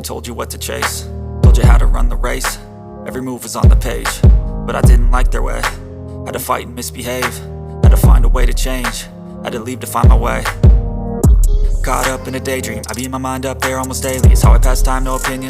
told you what to chase, told you how to run the race. Every move was on the page, but I didn't like their way. Had to fight and misbehave, had to find a way to change, had to leave to find my way. Caught up in a daydream, I beat my mind up there almost daily. It's how I pass time, no opinions.